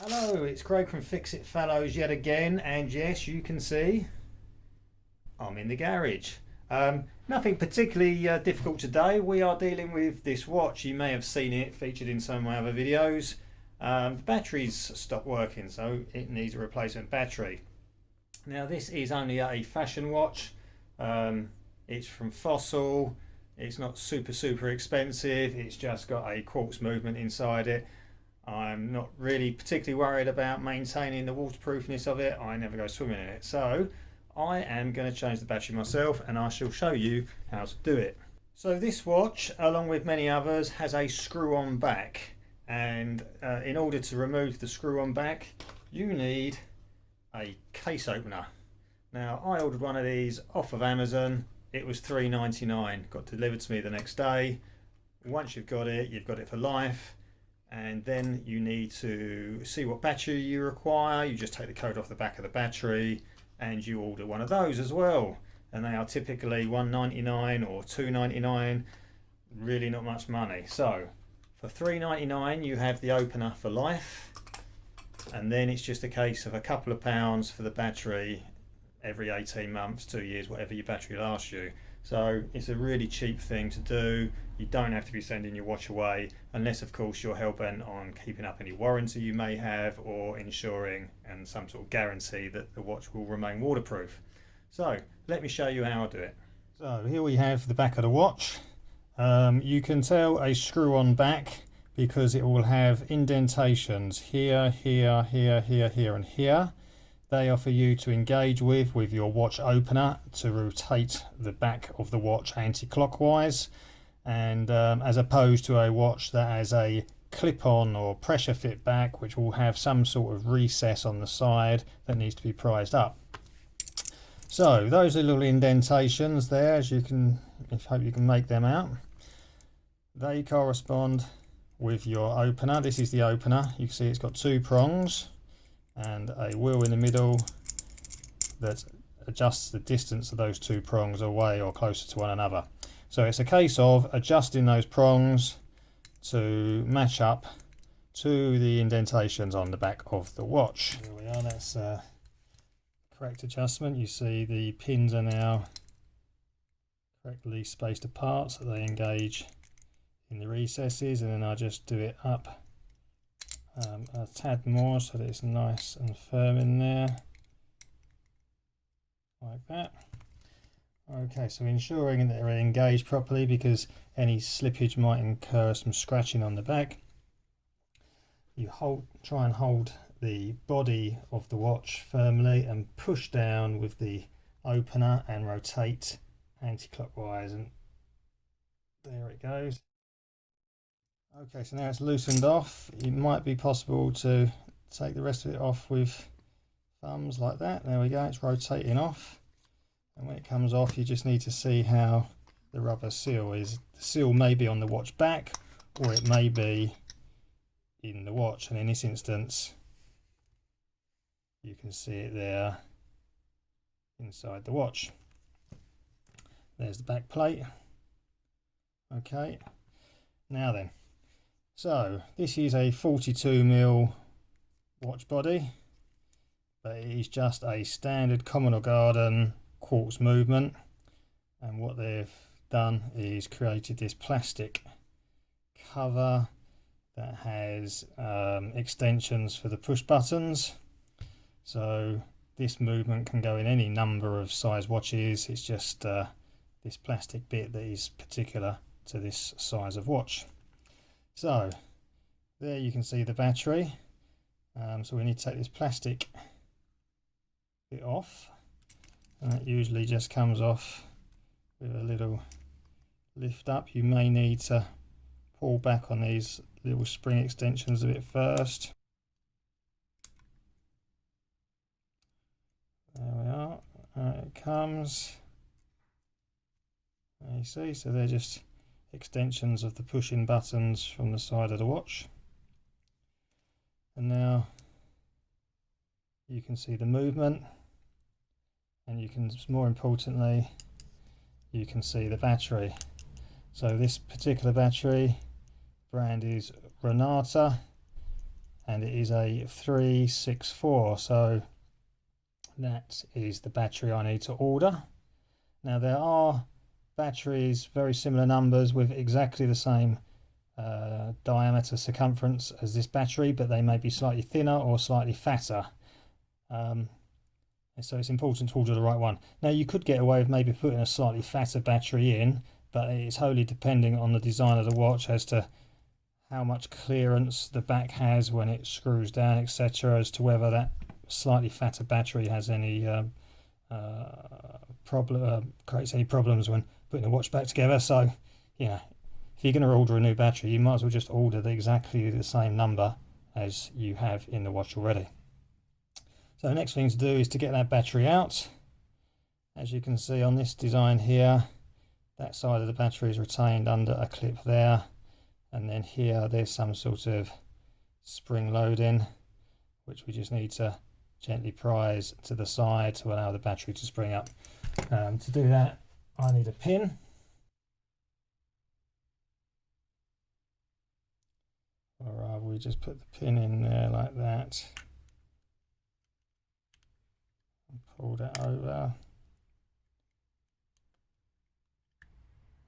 Hello, it's Craig from fixitfallows yet again, and yes, you can see I'm in the garage. Nothing particularly difficult today. We are dealing with this watch. You may have seen it featured in some of my other videos. The battery's stopped working, so it needs a replacement battery. Now this is only a fashion watch. It's from Fossil. It's not super expensive. It's just got a quartz movement inside it. I'm not really particularly worried about maintaining the waterproofness of it. I never go swimming in it. So I am going to change the battery myself, and I shall show you how to do it. So this watch, along with many others, has a screw-on back. And in order to remove the screw-on back, you need a case opener. Now I ordered one of these off of Amazon. It was $3.99. Got delivered to me the next day. Once you've got it for life. And then you need to see what battery you require. You just take the code off the back of the battery and you order one of those as well. And they are typically $1.99 or $2.99. Really not much money. So for $3.99 you have the opener for life. And then it's just a case of a couple of pounds for the battery every 18 months, 2 years, whatever your battery lasts you. So it's a really cheap thing to do. You don't have to be sending your watch away, unless of course you're hell-bent on keeping up any warranty you may have, or ensuring and some sort of guarantee that the watch will remain waterproof. So let me show you how I do it. So here we have the back of the watch. You can tell a screw-on back because it will have indentations here, here, here, here, here and here. They are for you to engage with your watch opener to rotate the back of the watch anti-clockwise, and as opposed to a watch that has a clip-on or pressure fit back, which will have some sort of recess on the side that needs to be prized up. So those are little indentations there, as you can, I hope you can make them out. They correspond with your opener. This is the opener. You can see it's got two prongs and a wheel in the middle that adjusts the distance of those two prongs away or closer to one another. So it's a case of adjusting those prongs to match up to the indentations on the back of the watch. Here we are, that's correct adjustment. You see the pins are now correctly spaced apart so they engage in the recesses, and then I just do it up a tad more so that it's nice and firm in there, like that. Okay, so ensuring that they're engaged properly, because any slippage might incur some scratching on the back. You try and hold the body of the watch firmly and push down with the opener and rotate anti-clockwise, and there it goes. Okay, so now it's loosened off. It might be possible to take the rest of it off with thumbs like that. There we go, it's rotating off. And when it comes off, you just need to see how the rubber seal is. The seal may be on the watch back, or it may be in the watch. And in this instance, you can see it there inside the watch. There's the back plate. Okay, now then. So this is a 42mm watch body, but it is just a standard common or garden quartz movement, and what they've done is created this plastic cover that has extensions for the push buttons. So this movement can go in any number of size watches. It's just this plastic bit that is particular to this size of watch. So there you can see the battery. So we need to take this plastic bit off, and that usually just comes off with a little lift up. You may need to pull back on these little spring extensions a bit first. There we are, out it comes. There you see, so they're just extensions of the push-in buttons from the side of the watch. And now you can see the movement, and you can, more importantly, you can see the battery. So this particular battery brand is Renata, and it is a 364, so that is the battery I need to order. Now there are batteries, very similar numbers with exactly the same diameter circumference as this battery, but they may be slightly thinner or slightly fatter. So it's important to order the right one. Now you could get away with maybe putting a slightly fatter battery in, but it's wholly depending on the design of the watch as to how much clearance the back has when it screws down, etc., as to whether that slightly fatter battery has any creates any problems when putting the watch back together. So, you know, if you're going to order a new battery, you might as well just order exactly the same number as you have in the watch already. So the next thing to do is to get that battery out. As you can see on this design here, that side of the battery is retained under a clip there, and then here there's some sort of spring loading which we just need to gently prise to the side to allow the battery to spring up. To do that, I need a pin. Or rather, we just put the pin in there like that and pull that over,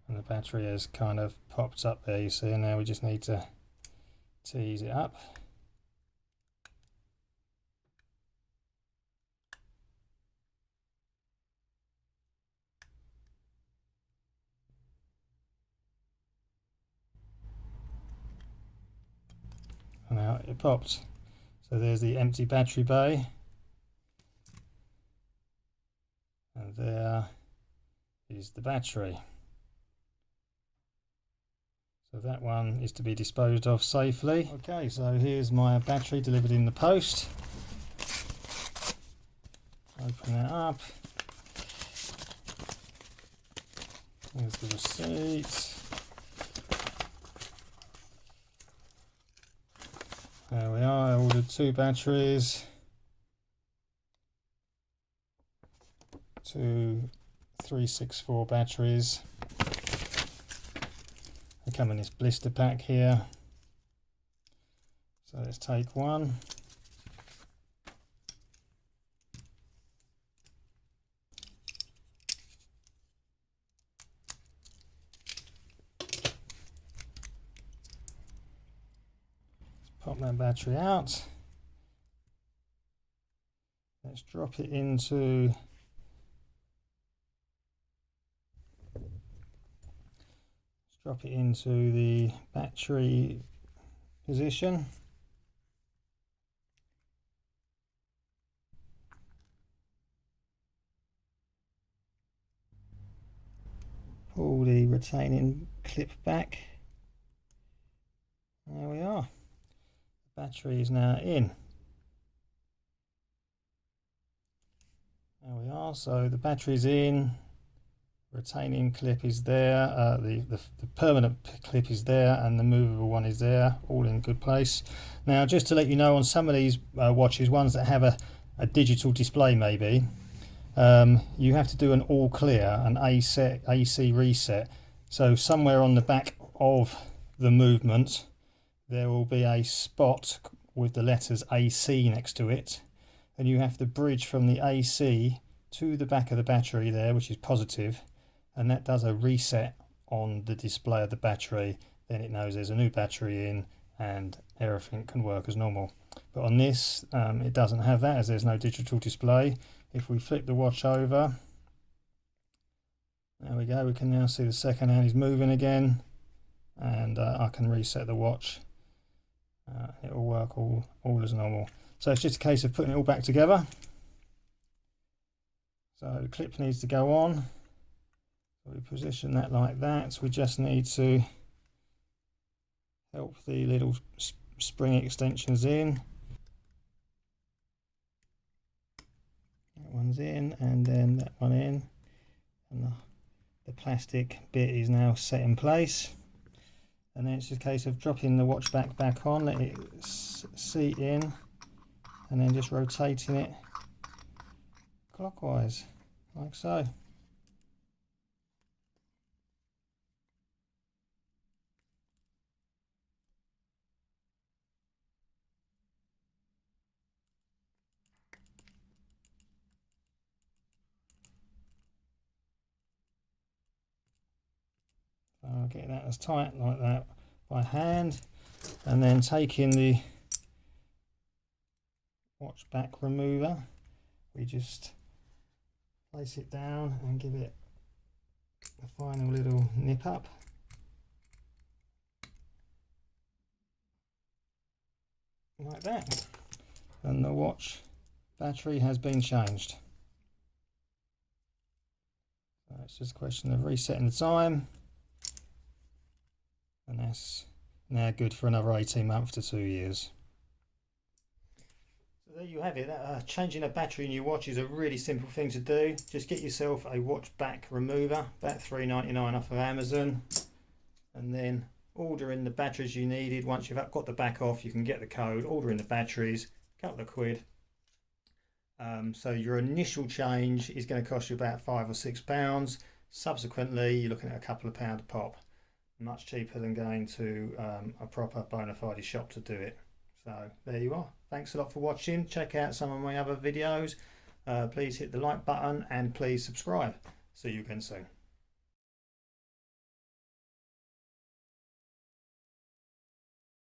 and the battery has kind of popped up there, you see, and now we just need to tease it up. And now it popped. So there's the empty battery bay, and there is the battery. So that one is to be disposed of safely. Okay, so here's my battery delivered in the post. Open that up. Here's the receipt. There we are. I ordered 2 batteries, 2 364 batteries. They come in this blister pack here. So let's take one. Pop that battery out. Let's drop it into the battery position. Pull the retaining clip back. There we are. The battery is now in. There we are. So the battery's in. Retaining clip is there. The permanent clip is there, and the movable one is there. All in good place. Now, just to let you know, on some of these watches, ones that have a digital display, maybe you have to do an all clear, an AC reset. So somewhere on the back of the movement there will be a spot with the letters AC next to it, and you have to bridge from the AC to the back of the battery there, which is positive, and that does a reset on the display of the battery. Then it knows there's a new battery in and everything can work as normal. But on this it doesn't have that, as there's no digital display. If we flip the watch over, there we go, we can now see the second hand is moving again, and I can reset the watch. It will work all as normal. So it's just a case of putting it all back together. So the clip needs to go on. So we position that like that. We just need to help the little spring extensions in. That one's in, and then that one in, and the plastic bit is now set in place. And then it's just a case of dropping the watch back on, let it seat in, and then just rotating it clockwise, like so. get that as tight like that by hand, and then taking the watch back remover, we just place it down and give it a final little nip up. Like that. And the watch battery has been changed. So it's just a question of resetting the time. And that's now good for another 18 months to 2 years. So there you have it. Changing a battery in your watch is a really simple thing to do. Just get yourself a watch back remover, about $3.99 off of Amazon, and then order in the batteries you needed. Once you've got the back off, you can get the code, order in the batteries, a couple of quid. So your initial change is going to cost you about £5 or £6. Subsequently, you're looking at a couple of pounds a pop. Much cheaper than going to a proper bona fide shop to do it. So there you are. Thanks a lot for watching. Check out some of my other videos. Please hit the like button and please subscribe. See you again soon.